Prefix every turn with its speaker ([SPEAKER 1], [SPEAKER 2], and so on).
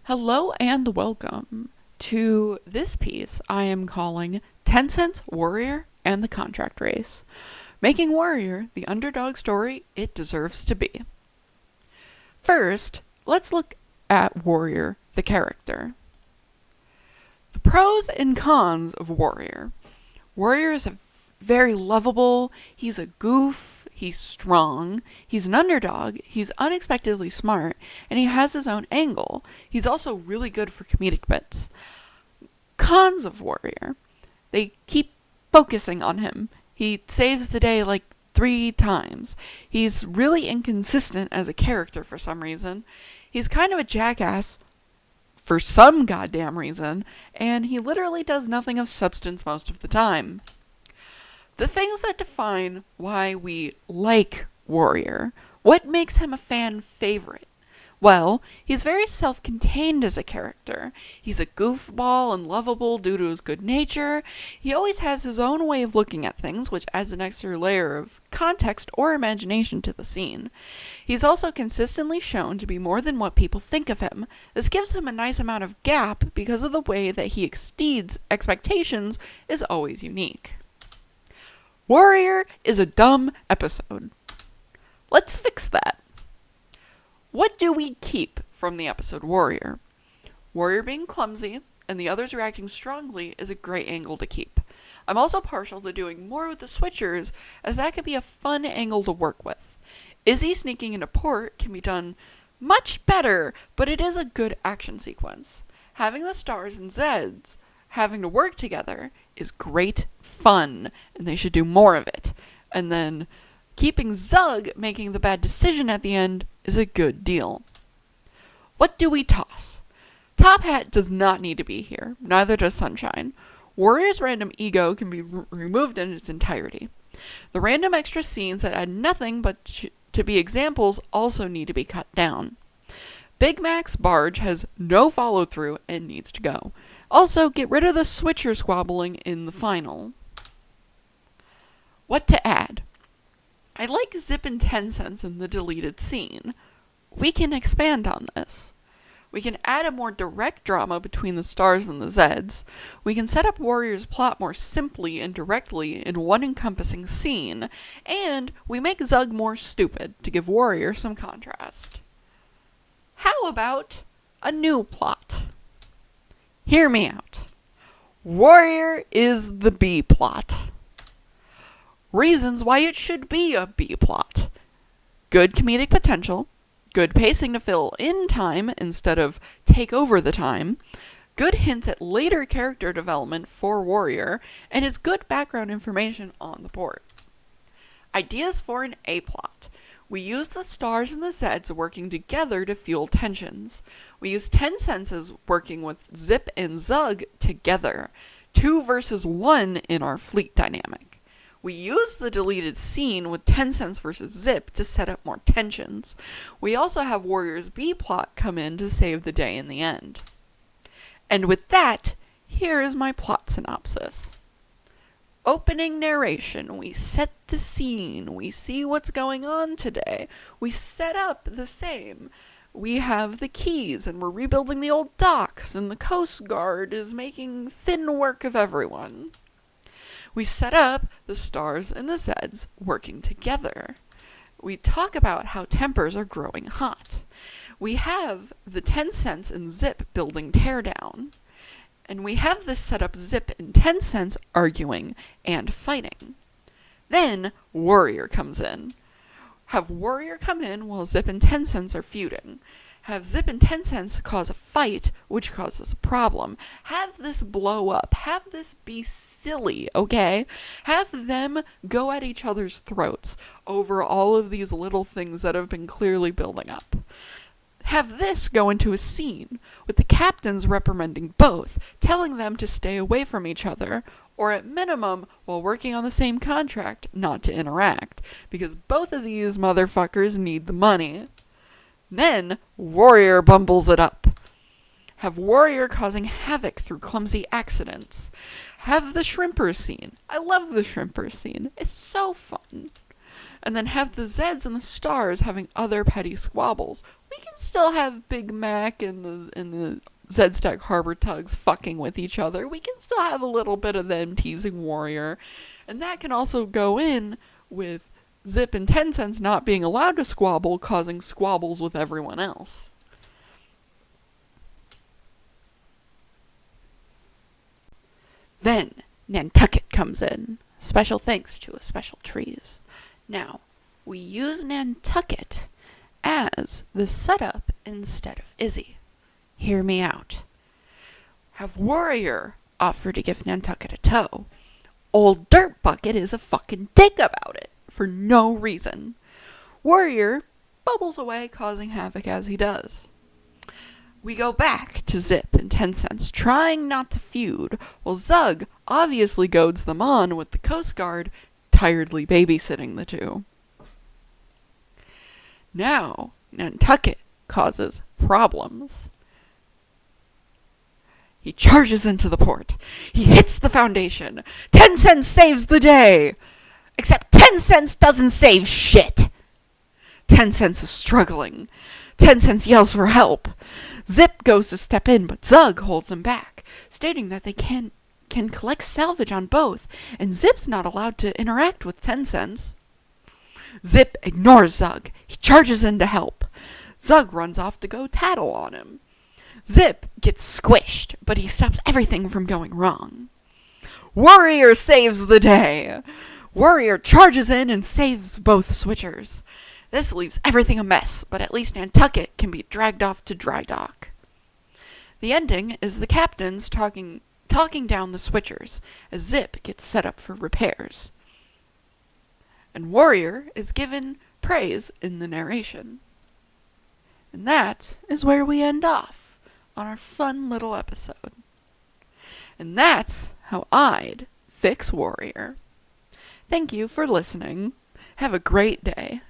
[SPEAKER 1] Hello and welcome to this piece I am calling 10 Cents Warrior and the Contract Race, making Warrior the underdog story it deserves to be. First, let's look at Warrior, the character. The pros and cons of Warrior. Warrior is very lovable, he's a goof, he's strong, he's an underdog, he's unexpectedly smart, and he has his own angle. He's also really good for comedic bits. Cons of Warrior. They keep focusing on him. He saves the day like 3 times. He's really inconsistent as a character for some reason. He's kind of a jackass for some goddamn reason, and he literally does nothing of substance most of the time. The things that define why we like Warrior, what makes him a fan favorite? Well, he's very self-contained as a character. He's a goofball and lovable due to his good nature. He always has his own way of looking at things, which adds an extra layer of context or imagination to the scene. He's also consistently shown to be more than what people think of him. This gives him a nice amount of gap because of the way that he exceeds expectations is always unique. Warrior is a dumb episode. Let's fix that. What do we keep from the episode Warrior? Warrior being clumsy and the others reacting strongly is a great angle to keep. I'm also partial to doing more with the switchers, as that could be a fun angle to work with. Izzy sneaking into port can be done much better, but it is a good action sequence. Having the stars and Zeds having to work together is great fun, and they should do more of it. And then keeping Zug making the bad decision at the end is a good deal. What do we toss? Top Hat does not need to be here, neither does Sunshine. Warrior's random ego can be removed in its entirety. The random extra scenes that add nothing but to be examples also need to be cut down. Big Mac's barge has no follow-through and needs to go. Also, get rid of the switcher squabbling in the final. What to add? I like Zip and 10 Cents in the deleted scene. We can expand on this. We can add a more direct drama between the stars and the Zeds. We can set up Warrior's plot more simply and directly in one encompassing scene. And we make Zug more stupid to give Warrior some contrast. How about a new plot? Hear me out. Warrior is the B plot. Reasons why it should be a B plot. Good comedic potential, good pacing to fill in time instead of take over the time, good hints at later character development for Warrior, and his good background information on the port. Ideas for an A plot. We use the stars and the Zeds working together to fuel tensions. We use 10 Senses working with Zip and Zug together. 2 versus 1 in our fleet dynamic. We use the deleted scene with 10 Cents versus Zip to set up more tensions. We also have Warrior's B plot come in to save the day in the end. And with that, here is my plot synopsis. Opening narration, we set the scene, we see what's going on today, we set up the same. We have the keys, and we're rebuilding the old docks, and the Coast Guard is making thin work of everyone. We set up the stars and the Zeds working together. We talk about how tempers are growing hot. We have the 10 Cents and Zip building teardown. And we have this set up Zip and 10 Cents arguing and fighting. Then Warrior comes in. Have Warrior come in while Zip and 10 Cents are feuding. Have Zip and 10 Cents cause a fight, which causes a problem. Have this blow up. Have this be silly, okay? Have them go at each other's throats over all of these little things that have been clearly building up. Have this go into a scene with the captains reprimanding both, telling them to stay away from each other, or at minimum, while working on the same contract, not to interact, because both of these motherfuckers need the money. Then, Warrior bumbles it up. Have Warrior causing havoc through clumsy accidents. Have the shrimper scene. I love the shrimper scene. It's so fun. And then have the Zeds and the stars having other petty squabbles, we can still have Big Mac and the Zedstack Harbor Tugs fucking with each other. We can still have a little bit of them teasing Warrior. And that can also go in with Zip and 10 Cents not being allowed to squabble, causing squabbles with everyone else. Then Nantucket comes in. Special thanks to a special trees. Now, we use Nantucket as the setup instead of Izzy. Hear me out. Have Warrior offer to give Nantucket a tow. Old Dirt Bucket is a fucking dick about it, for no reason. Warrior bubbles away, causing havoc as he does. We go back to Zip and 10 Cents trying not to feud, while Zug obviously goads them on with the Coast Guard tiredly babysitting the two. Now, Nantucket causes problems. He charges into the port. He hits the foundation. 10 Cents saves the day! Except 10 Cents doesn't save shit! 10 Cents is struggling. 10 Cents yells for help. Zip goes to step in, but Zug holds him back, stating that they can collect salvage on both, and Zip's not allowed to interact with 10 Cents. Zip ignores Zug. He charges in to help. Zug runs off to go tattle on him. Zip gets squished, but he stops everything from going wrong. Warrior saves the day. Warrior charges in and saves both switchers. This leaves everything a mess, but at least Nantucket can be dragged off to dry dock. The ending is the captains talking down the switchers as Zip gets set up for repairs. And Warrior is given praise in the narration. And that is where we end off on our fun little episode. And that's how I'd fix Warrior. Thank you for listening. Have a great day.